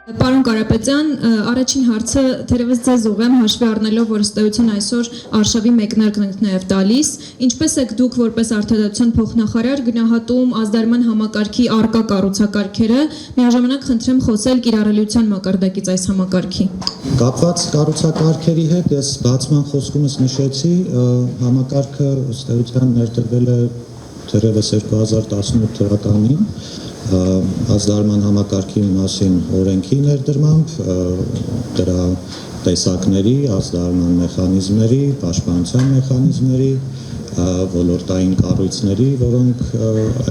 Պարոն Կարապետյան, առաջին հարցը թերևս ձեզ ուղղեմ հաշվի առնելով, որ ըստ էության այսօր Արշավի մեկնարկն եք նաև տալիս, ինչպես եք դուք որպես Արտադրության փոխնախարար գնահատում ազդարման համակարգի առկա կառուցակարգերը, միաժամանակ խնդրեմ խոսել կիրառելիության մակարդակից այս համակարգի։ Կապված կառուցակարգերի հետ ես բացման խոսքումս նշեցի, համակարգը ըստ էության ներդրվել է թերևս 2018 թվականին ազդարման համակարգի մասին օրենքի ներդրմամբ, դրա տեսակների, ազդարման մեխանիզմների, պաշտպանության մեխանիզմների, ոլորտային կառույցների, որոնք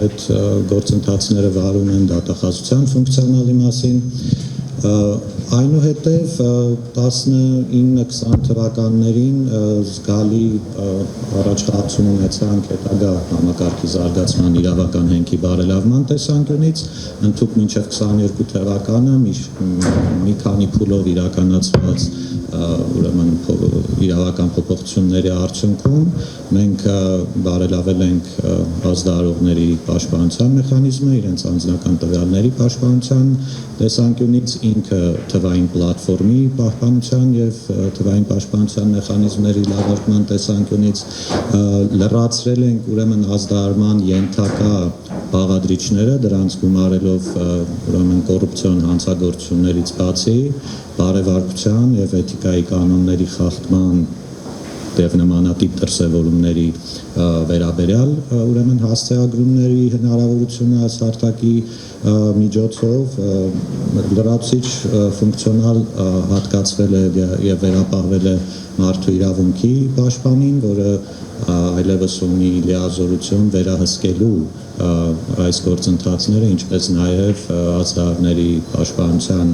այդ գործընթացները վարում են դատախազության ֆունկցիոնալի մասին, այնուհետև 19-20 թվականներին զգալի առաջխաղացում ունեցանք հետագա համակարգի զարգացման իրավական հենքի բարելավման տեսանկյունից, ընդհուպ մինչև 22 թվականը մի քանի փուլով իրականացված ուրեմն իրավական փոփոխությունների արդյունքում մենք բարելավել ենք ազդարողների պաշտպանության մեխանիզմը, իրենց անձնական տվյալների պաշտպանության տեսանկյունից, ինքը թվային պլատֆորմի պահպանության եւ թվային պաշտպանության մեխանիզմների լավացման տեսանկյունից, լրացրել ենք ուրեմն ազդարման ենթակա բաղադրիչները, դրանց գումարելով ուրեմն կոռուպցիոն հանցագործություններից բացի բարևարկության եւ էթիկայի կանոնների խախտման եւ նմանատիպ դրսեւորումների վերաբերյալ ուրեմն հասցեագրումների հնարավորությունը այս հարթակի միջոցով լրացուցիչ ֆունկցիոնալ հատկացվել է եւ վերապահվել է մարդու իրավունքի պաշտպանին, որը այլևս ունի լիազորություն վերահսկելու այս գործընթացները, ինչպես նաեւ ազդարների պաշտպանության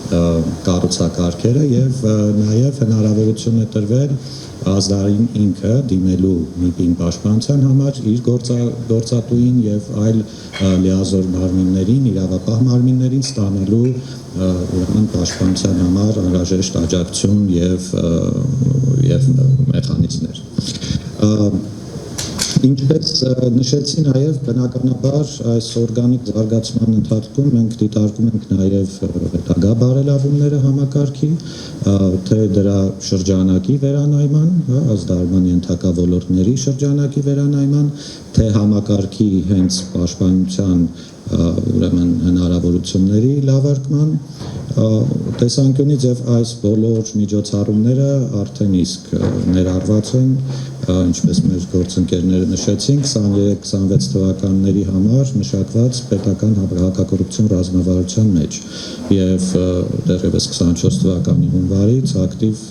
կառուցակարգերը եւ նաեւ հնարավորություն է տրվել ազդարին ինքը դիմելու ՄԻՊ-ին պաշտպանության համար իր գործատուին եւ այլ լիազոր մարմիններին, իրավապահ մարմիններին ստանալու ուրեմն պաշտպանության համար անհրաժեշտ աջակցություն եւ մեխանիզմներ։ Ինչպես նշեցի նաև բնականաբար այս օրգանիկ զարգացման ընթացքում մենք դիտարկում ենք նաև հետագա բարելավումները համակարգի, թե դրա շրջանակի վերանայման, ազդարման ենթակա ոլորտների շրջանակի վերանայման, թե համակարգի հենց պաշտպանության ուրեմն հնարավորությունների լավարկման տեսանկյունից եւ այս բոլոր միջոցառումները արդեն իսկ ներառված են, ինչպես մեր գործընկերները նշեցին, 23-26 թվականների համար մշակված պետական հակակոռուպցիոն ռազմավարության մեջ եւ դեռևս 24 թվականի հունվարից ակտիվ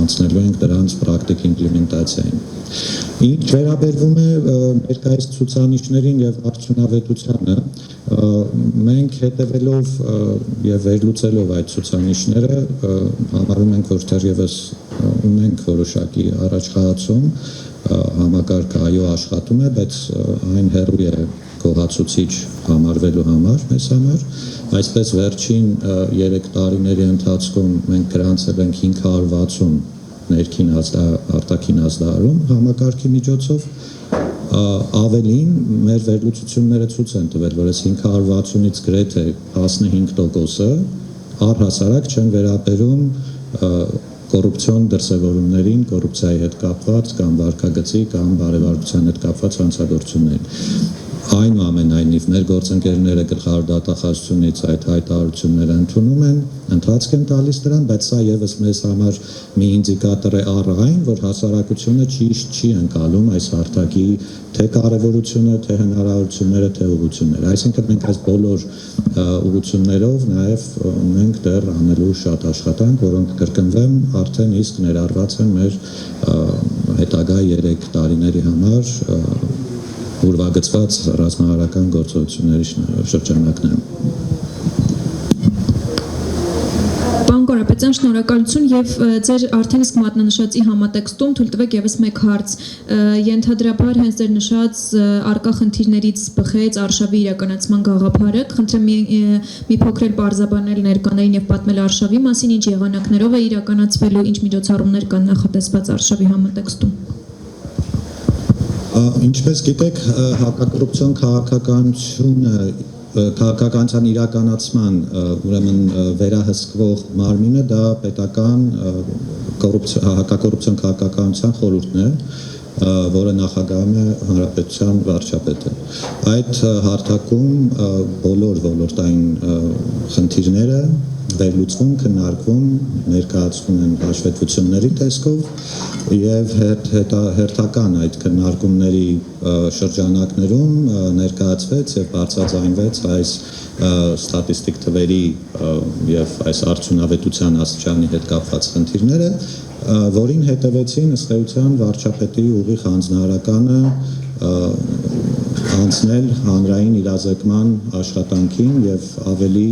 անցնելու ենք դրանց պրակտիկ իմպլեմենտացիային։ Ինչ վերաբերվում է ներկայիս ցուցանիշներին եւ արդյունավետությանը, մենք հետևելով եւ վերլուծելով այդ ցուցանիշները համարում ենք, որ թերևս ունենք որոշակի առաջխաղացում, համակարգը այո աշխատում է, բայց այն հեռու է գոհացուցիչ համարվելու համար մեզ համար, այսպես վերջին 3 տարիների ընթացքում մենք գրանցել ենք 560 ներքին արտաքին ազդարում համակարգի միջոցով, ավելին մեր վերլուծությունները ցույց են տվել, որ այս 560-ից գրեթե 15%-ը առհասարակ չեն վերաբերում կոռուպցիոն դրսևորումներին, կոռուպցիայի հետ կապված կամ վարքագծի կամ բարևարկության հետ կապված հանցագործություններին։ Այնուամենայնիվ մեր գործընկերները գլխավոր դատախազությունից այդ հայտարարությունները ընդունում են, ընթացք են տալիս դրան, բայց սա եւս մեզ համար մի ինդիկատոր է առ այն, որ հասարակությունը ճիշտ չի ընկալում այս հարթակի թե կարևորությունը, թե հնարավորությունները, թե ուղղությունները։ Այսինքն մենք այս բոլոր ուղղություններով նաեւ ունենք դեռ անելու շատ աշխատանք, որոնք կրկնվեմ արդեն իսկ ներառված են մեր հետագա 3 տարիների համար ուրվագծված ռազմավարական գործողությունների շրջանակներում։ Պարոն Կարապետյան, շնորհակալություն եւ ձեր արդեն իսկ մատնանշածի համատեքստում թույլ տվեք եւս մեկ հարց։ Ենթադրաբար հենց ձեր նշած արկա խնդիրներից բխեց Արշավի իրականացման գաղափարը։ Խնդրեմ մի փոքր բարձաբանել ներկաներին եւ պատմել Արշավի մասին, ինչ եղանակներով է իրականացվելու, ինչ միջոցառումներ կան նախատեսված Արշավի համատեքստում։ Ինչպես գիտեք, հակակոռուպցիոն քաղաքականությունը քաղաքականության իրականացման ուրեմն վերահսկվող մարմինը դա պետական հակակոռուպցիոն քաղաքականության խորհուրդն է, որը նախագահում է հանրապետության վարչապետը։ Այդ հարթակում բոլոր ոլորտային խնդիրները վերլուծվում, քննարկվում, ներկայացվում են հաշվետվությունների տեսքով եւ հերթական այդ քննարկումների շրջանակներում ներկայացվեց եւ բարձրաձայնվեց այս ստատիստիկ թվերի եւ այս արդյունավետության աստիճանի հետ կապված խնդիրները, որին հետևեցին ըստ էության վարչապետի ուղիղ հանձնարարականը անցնել հանրային իրազեկման աշխատանքին եւ ավելի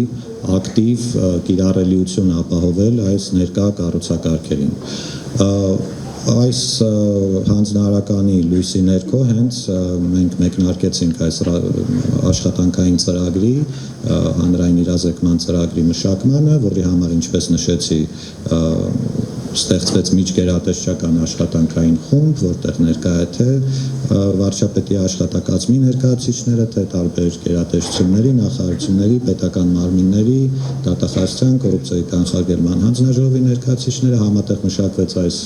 ակտիվ կիրառելիություն ապահովել այս ներկա կառուցակարգերին։ Այս հանձնարարականի լույսի ներքո հենց մենք մեկնարկեցինք այս աշխատանքային ծրագրի, հանրային իրազեկման ծրագրի մշակմանը, որի համար, ինչպես նշեցի, ստեղծվեց միջգերատեսչական աշխատանքային խումբ, որտեղ ներկա է թե վարչապետի աշխատակազմի ներկայացուցիչները, թե տարբեր գերատեսչությունների, նախարարությունների, պետական մարմինների, դատախազության, կոռուպցիայի կանխարգելման հանձնաժողովի ներկայացուցիչները, համատեղ մշակվեց այս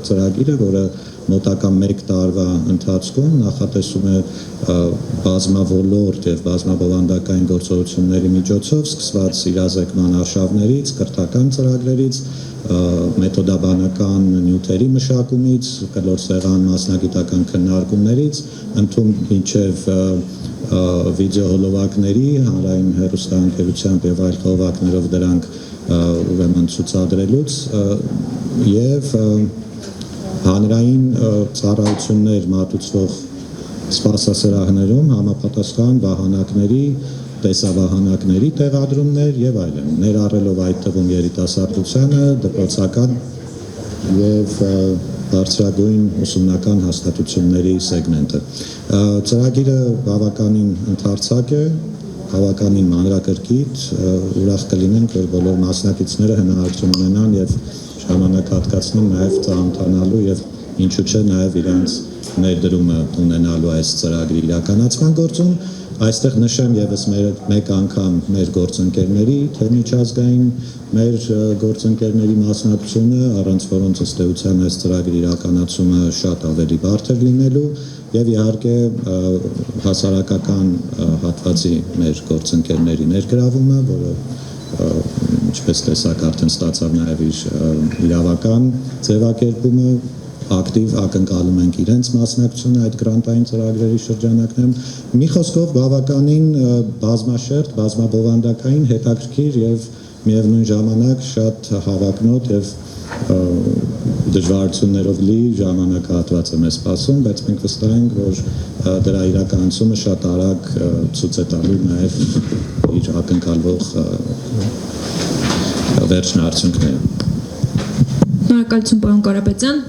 ծրագիրը, որը մոտակա 1 տարվա ընթացքում նախատեսում է բազմավորորդ եւ բազմաբովանդակային գործողությունների միջոցով սկսված իրազեկման արշավներից, կրթական ծրագրերից, մեթոդաբանական նյութերի մշակումից, կլոր սեղան մասնագիտական քննարկումներից, ընդհանուր մինչև վիդեոհոլովակների, հանրային հեռուստաընկերությամբ եւ այլ խողովակներով դրանք ուրեմն ցուցադրելուց եւ հանրային ծառայություններ մատուցվող սպասասրահներում համապատասխան վահանակների, տեսավահանակների տեղադրումներ եւ այլն, ներառելով այդ թվում երիտասարդությանը, դպրոցական եւ բարձրագույն ուսումնական հաստատությունների սեգմենտը։ Ծրագիրը բավականին ընդարձակ է, բավականին մանրակրկիտ, ուրախ կլինենք, որ բոլոր մասնակիցները հնարավորություն ունենան եւ ժամանակ հատկացնեն նաեւ ծանոթանալու եւ ինչու՞ չէ նաեւ իրենց ներդրումը ունենալու այս ծրագրի իրականացման գործում։ Այստեղ նշեմ եւս մեկ անգամ մեր գործընկերների, թե միջազգային մեր գործընկերների մասնակցությունը, առանց որոնց ըստ էության այս ծրագրի իրականացումը շատ ավելի բարդ լինելու եւ իհարկե հասարակական հատվածի մեր գործընկերների ներգրավումը, որը ինչպես տեսակ արդեն ստացավ նաեւ իր իրավական ձևակերպումը, ակտիվ ակնկալում ենք իրենց մասնակցությունը այդ գրանտային ծրագրերի շրջանակներում։ Մի խոսքով բավականին բազմաշերտ, բազմաբովանդակային, հետաքրքիր եւ միևնույն ժամանակ շատ հավակնոտ եւ դժվարություններով լի ժամանակահատված է մեզ սպասում, բայց մենք վստահ ենք, որ դրա իրականացումը շատ արագ ցույց է տալու նաեւ իր ակնկալվող վերջնարդյունքները։ Շնորհակալություն, պարոն Կարապետյան։